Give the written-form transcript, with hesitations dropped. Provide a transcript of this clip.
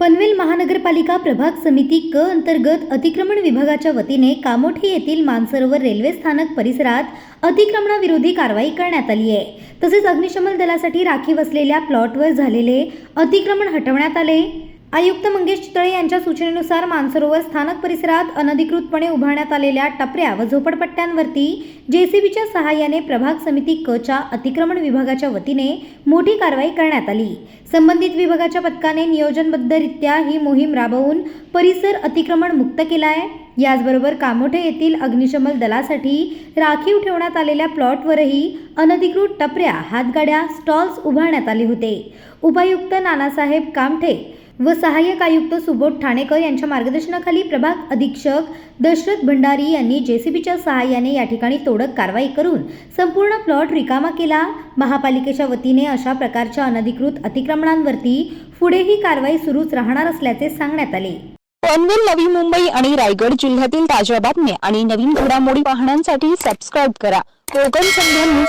पनवेल महानगरपालिका प्रभाग समिती क अंतर्गत अतिक्रमण विभागाच्या वतीने कामोठी येथील मानसरोवर रेल्वे स्थानक परिसरात अतिक्रमणाविरोधी कारवाई करण्यात आली आहे। तसेच अग्निशमन दलासाठी राखीव असलेल्या प्लॉटवर झालेले अतिक्रमण हटवण्यात आले। आयुक्त मंगेश चितळे यांच्या सूचनेनुसार मानसरोवर स्थानक परिसरात अनधिकृतपणे उभारण्यात आलेल्या टपऱ्या व झोपडपट्ट्यांवरती जेसीबीच्या सहाय्याने प्रभाग समिती क च्या अतिक्रमण विभागाच्या वतीने मोठी कारवाई करण्यात आली। संबंधित विभागाच्या पथकाने नियोजनबद्धरित्या ही मोहीम राबवून परिसर अतिक्रमण मुक्त केला आहे। याचबरोबर कामोठे येथील अग्निशमन दलासाठी राखीव ठेवण्यात आलेल्या प्लॉटवरही अनधिकृत टपऱ्या, हातगाड्या, स्टॉल्स उभारण्यात आले होते। उपायुक्त नानासाहेब कामठे व सहाय्यक आयुक्त सुबोध ठाणेकर यांच्या मार्गदर्शनाखाली प्रभाग अधीक्षक दशरथ भंडारी यांनी जेसीबीच्या सहाय्याने या ठिकाणी तोडक कारवाई करून संपूर्ण प्लॉट रिकामा केला। महापालिकेच्या वतीने अशा प्रकारच्या अनधिकृत अतिक्रमणांवरती पुढेही कारवाई सुरूच राहणार असल्याचे सांगण्यात आले। पनवेल, नवी मुंबई आणि रायगड जिल्ह्यातील ताज्या बातम्या आणि नवीन घडामोडी पाहण्यासाठी सबस्क्राइब करा कोकण संध्या न्यूज।